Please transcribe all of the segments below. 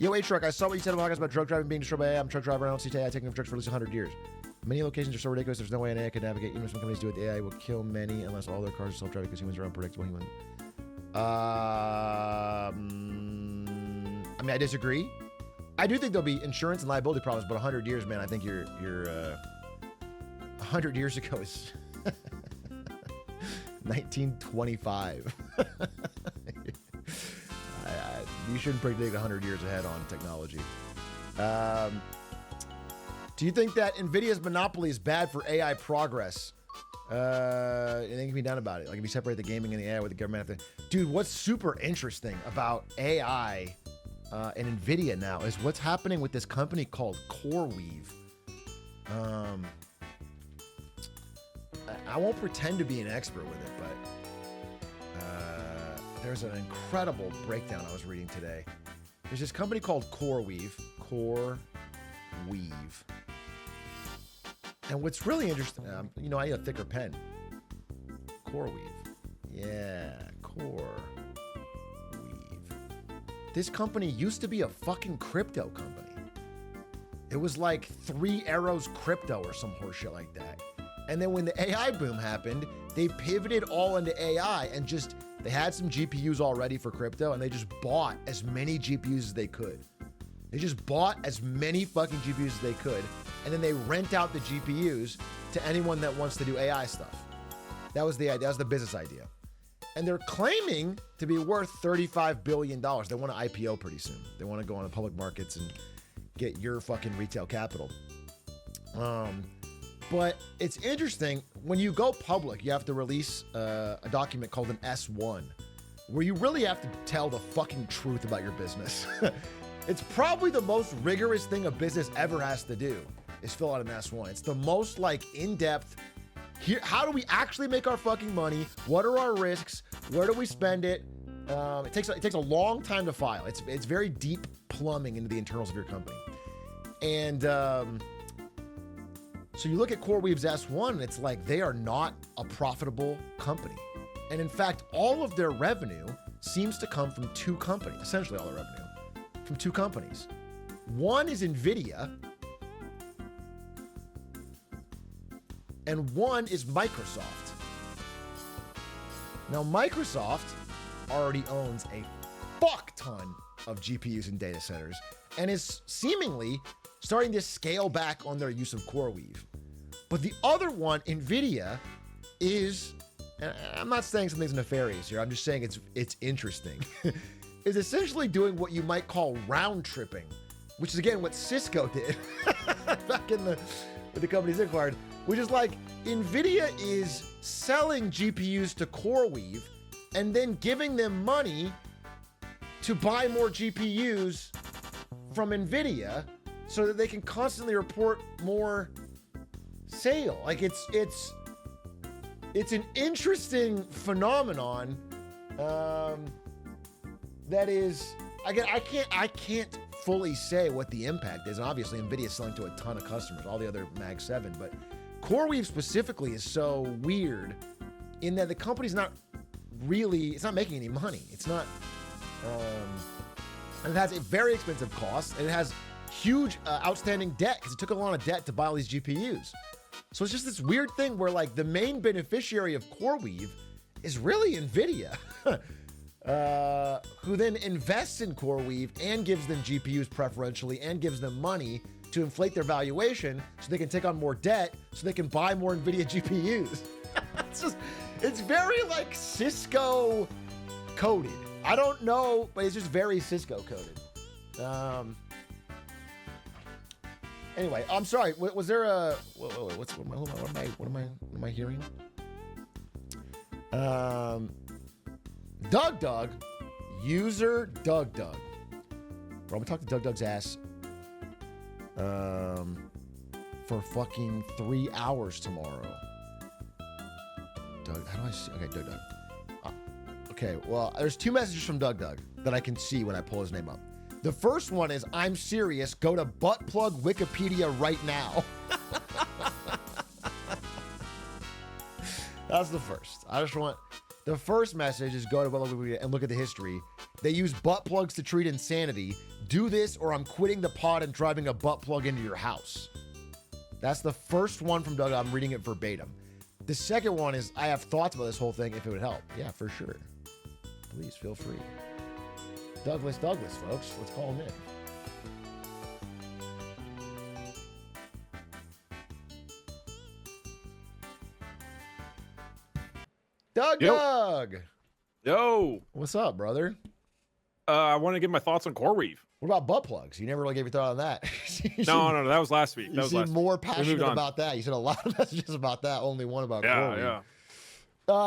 Yo, A-Truck, I saw what you said about drug driving being destroyed by AI. I'm a truck driver. I don't see AI taking over trucks for at least 100 years. Many locations are so ridiculous, there's no way an AI could navigate. Even if some companies do it, the AI will kill many unless all their cars are self-driving because humans are unpredictable. I mean, I disagree. I do think there'll be insurance and liability problems, but 100 years, man, I think you're 100 years ago is 1925. You shouldn't predict 100 years ahead on technology. Do you think that NVIDIA's monopoly is bad for AI progress? And they can be done about it. Like if you separate the gaming and the AI with the government. Dude, what's super interesting about AI and NVIDIA now is what's happening with this company called CoreWeave. I won't pretend to be an expert with it, but there's an incredible breakdown I was reading today. There's this company called CoreWeave. CoreWeave. And what's really interesting, I need a thicker pen. CoreWeave. Yeah, CoreWeave. This company used to be a fucking crypto company. It was like 3 Arrows Crypto or some horseshit like that. And then when the AI boom happened, they pivoted all into AI and they had some GPUs already for crypto and they just bought as many GPUs as they could. They just bought as many fucking GPUs as they could, and then they rent out the GPUs to anyone that wants to do AI stuff. That was the idea. That was the business idea. And they're claiming to be worth $35 billion. They want to IPO pretty soon. They want to go on the public markets and get your fucking retail capital. But it's interesting. When you go public, you have to release a document called an S1, where you really have to tell the fucking truth about your business. It's probably the most rigorous thing a business ever has to do is fill out an S1. It's the most in-depth, here, how do we actually make our fucking money? What are our risks? Where do we spend it? It takes a long time to file. It's very deep plumbing into the internals of your company. And so you look at CoreWeave's S1 and it's like they are not a profitable company. And in fact, all of their revenue seems to come from 2 companies, essentially all their revenue. From 2 companies. One is NVIDIA, and one is Microsoft. Now, Microsoft already owns a fuck ton of GPUs and data centers, and is seemingly starting to scale back on their use of CoreWeave. But the other one, NVIDIA, is, and I'm not saying something's nefarious here, I'm just saying it's interesting. Is essentially doing what you might call round tripping, which is again what Cisco did back when the companies acquired, which is like NVIDIA is selling GPUs to CoreWeave and then giving them money to buy more GPUs from NVIDIA so that they can constantly report more sale. Like it's an interesting phenomenon. That is, I can't fully say what the impact is. And obviously, NVIDIA is selling to a ton of customers, all the other Mag 7. But CoreWeave specifically is so weird in that the company's not making any money. It's not, and it has a very expensive cost, and it has huge outstanding debt because it took a lot of debt to buy all these GPUs. So it's just this weird thing where the main beneficiary of CoreWeave is really NVIDIA. Who then invests in CoreWeave and gives them GPUs preferentially and gives them money to inflate their valuation so they can take on more debt so they can buy more NVIDIA GPUs. It's very Cisco coded. I don't know, but it's just very Cisco coded. Anyway, I'm sorry. Was there a what am I hearing? Dougdoug, user Dougdoug. Bro, I'm gonna talk to Dougdoug's ass for fucking 3 hours tomorrow. Doug, how do I see? Okay, Dougdoug. Okay, well, there's 2 messages from Dougdoug that I can see when I pull his name up. The first one is, I'm serious, go to Buttplug Wikipedia right now. That's the first. The first message is go to Buttplug Wikipedia and look at the history. They use butt plugs to treat insanity. do this or I'm quitting the pod and driving a butt plug into your house. That's the first one from Doug. I'm reading it verbatim. The second one is, I have thoughts about this whole thing if it would help. Yeah, for sure. Please feel free. Douglas, folks. Let's call him in. Dougdoug! Yo! What's up, brother? I want to give my thoughts on CoreWeave. What about butt plugs? You never really gave your thought on that. No, that was last week. You seem more passionate about that. You said a lot of messages about that, only one about CoreWeave.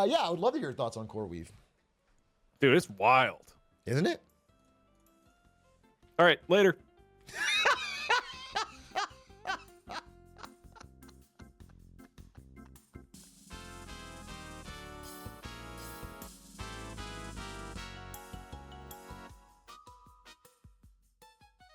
Yeah, I would love to hear your thoughts on CoreWeave. Dude, it's wild. Isn't it? All right, later.